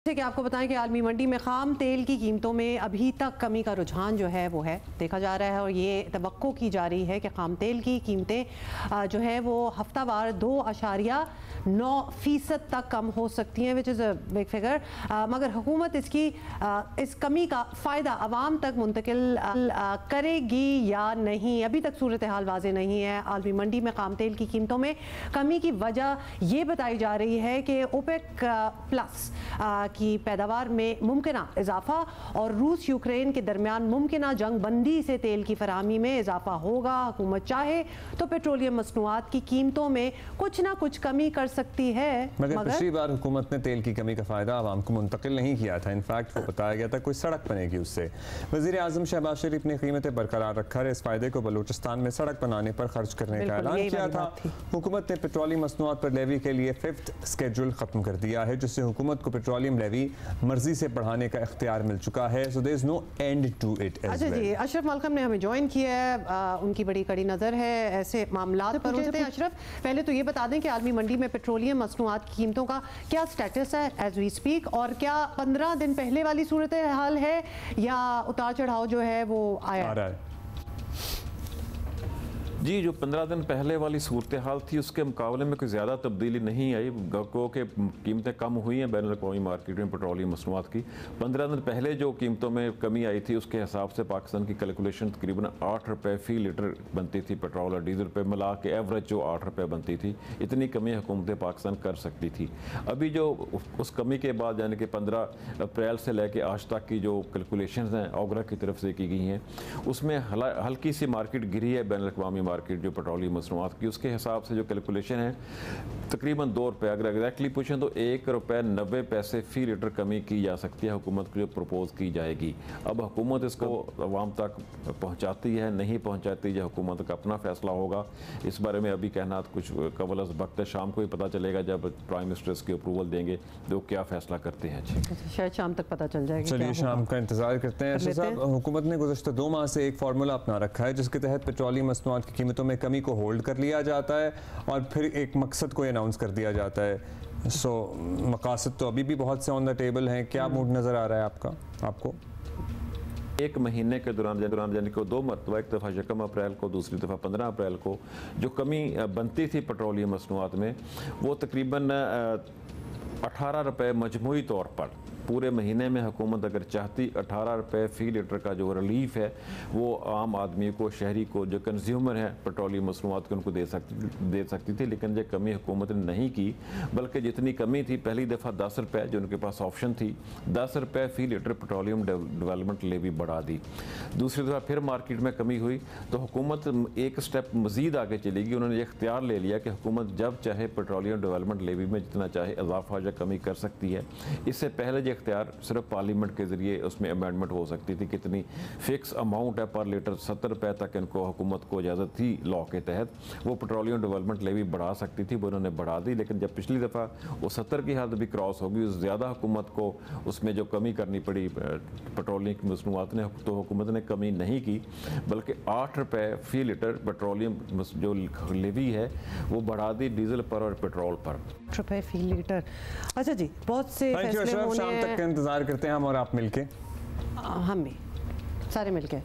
जैसे कि आपको बताएं कि आलमी मंडी में खाम तेल की कीमतों में अभी तक कमी का रुझान जो है वो है देखा जा रहा है और ये तवक्को की जा रही है कि खाम तेल की कीमतें जो है वो हफ्तावार 2.9% तक कम हो सकती हैं, which is a big figure. मगर हुकूमत इस कमी का फ़ायदा आवाम तक मुंतकिल करेगी या नहीं, अभी तक सूरत हाल वाज़ेह नहीं है। आलमी मंडी में खाम तेल की कीमतों में कमी की वजह ये बताई जा रही है कि ओपेक प्लस की पैदावार में मुमकिना इजाफा और रूस यूक्रेन के दरमियान मुमकिना जंग बंदी से तेल की फराहमी में इजाफा होगा। हुकूमत चाहे तो पेट्रोलियम मसनूआत की कीमतों में कुछ ना कुछ कमी कर सकती है, मगर पिछली बार हुकूमत ने तेल की कमी का फ़ायदा आवाम को मुंतकिल नहीं किया था। इनफैक्ट वो बताया गया था कोई सड़क बनेगी उससे। वज़ीर आज़म शहबाज शरीफ ने कीमतें बरकरार रखकर इस फायदे को बलूचिस्तान में सड़क बनाने पर खर्च करने का ऐलान किया था। हुकूमत ने पेट्रोलियम मसनूआत पर लेवी के लिए 5th स्केड्यूल खत्म कर दिया है, जिससे हुकूमत को पेट्रोलियम लेवी मर्जी से बढ़ाने का इख्तियार मिल चुका है। So there is no end to it. अच्छा जी, अशरफ मलकम ने हमें ज्वाइन किया है, उनकी बड़ी कड़ी नज़र है ऐसे मामलात पर। उनसे अशरफ, पहले तो ये बता दें कि आलमी मंडी में पेट्रोलियम मसनूआत की कीमतों का क्या स्टेटस है एज वी स्पीक, और क्या 15 दिन पहले वाली सूरत हाल है या उतार चढ़ाव जो है वो आया है? जी, जो 15 दिन पहले वाली सूरत हाल थी उसके मुकाबले में कोई ज़्यादा तब्दीली नहीं आई। को के कीमतें कम हुई हैं बैनुल अक़वामी मार्केट में पेट्रोलियम मसनूआत की। 15 दिन पहले जो कीमतों में कमी आई थी उसके हिसाब से पाकिस्तान की कैलकुलेशन तकरीबन 8 रुपये फ़ी लीटर बनती थी पेट्रोल और डीजल पे मिला के एवरेज जो 8 रुपये बनती थी। इतनी कमी हुकूमत पाकिस्तान कर सकती थी। अभी जो उस कमी के बाद यानी कि 15 अप्रैल से लेकर आज तक की जो कैलकुलेशन हैं ओगरा की तरफ से की गई हैं उसमें हल्की सी मार्केट गिरी है बैनुल अक़वामी मार्केट जो पेट्रोलियम मसनूआत की। उसके हिसाब से जो कैलकुलेशन है तकरीबन 2 रुपये, अगर एग्जैक्टली पूछें तो 1 रुपये 90 पैसे फ़ी लीटर कमी की जा सकती है हुकूमत को जो प्रपोज की जाएगी। अब हुकूमत इसको अवाम तक पहुँचाती है नहीं पहुँचाती है हुकूमत का अपना फैसला होगा। इस बारे में अभी कहना कुछ कबल वक्त शाम को ही पता चलेगा जब प्राइम मिनिस्टर इसकी अप्रूवल देंगे तो क्या फैसला करते हैं। शायद शाम तक पता चल जाएगा। चलिए शाम का इंतजार करते हैं। साहब, हुकूमत ने गुज़श्ता 2 माह से एक फार्मूला अपना रखा है जिसके तहत पेट्रोलियम मसनूआत की कीमतों में कमी को होल्ड कर लिया जाता है और फिर एक मकसद को अनाउंस कर दिया जाता है। सो मकासद तो अभी भी बहुत से ऑन द टेबल हैं। क्या मूड नज़र आ रहा है आपको? एक महीने के दौरान यानी कि 2 मरतबा, एक दफ़ा 1 अप्रैल को, दूसरी दफ़ा 15 अप्रैल को जो कमी बनती थी पेट्रोलियम मसनूआत में वो तकरीबन 18 रुपये मजमूई तौर पर पूरे महीने में हुकूमत अगर चाहती 18 रुपये फ़ी लीटर का जो रिलीफ है वो आम आदमी को, शहरी को, जो कंज्यूमर हैं पेट्रोलियम मसनूआत को उनको दे सकती थी। लेकिन ये कमी हुकूमत ने नहीं की, बल्कि जितनी कमी थी पहली दफ़ा 10 रुपये जो उनके पास ऑप्शन थी 10 रुपये फ़ी लीटर पेट्रोलियम डेवलपमेंट लेवी बढ़ा दी। दूसरी दफ़ा फिर मार्केट में कमी हुई तो हुकूमत एक स्टेप मज़ीद आगे चलेगी। उन्होंने ये इख्तियार ले लिया कि हुकूमत जब चाहे पेट्रोलियम डेवलपमेंट लेवी में जितना चाहे इजाफा या कमी कर सकती है। इससे पहले इख्तियार सिर्फ पार्लियामेंट के जरिए उसमें अमेंडमेंट हो सकती थी। कितनी फिक्स अमाउंट है पर लीटर 70 रुपये तक इनको हुकूमत को इजाज़त थी लॉ के तहत, वो पेट्रोलियम डेवलपमेंट लेवी बढ़ा सकती थी, वो उन्होंने बढ़ा दी। लेकिन जब पिछली दफ़ा वो 70 की हद भी क्रॉस होगी उस ज़्यादा हुकूमत को उसमें जो कमी करनी पड़ी पेट्रोलियम की मसनूआत ने, तो हुकूमत ने कमी नहीं की बल्कि 8 रुपये फ़ी लीटर पेट्रोलियम जो लेवी है वो बढ़ा दी डीजल पर और पेट्रोल पर। रुपये फ़ी लीटर। अच्छा जी, बहुत से फैसले शाम तक का इंतजार करते हैं हम और आप मिलके, हम भी सारे मिलके।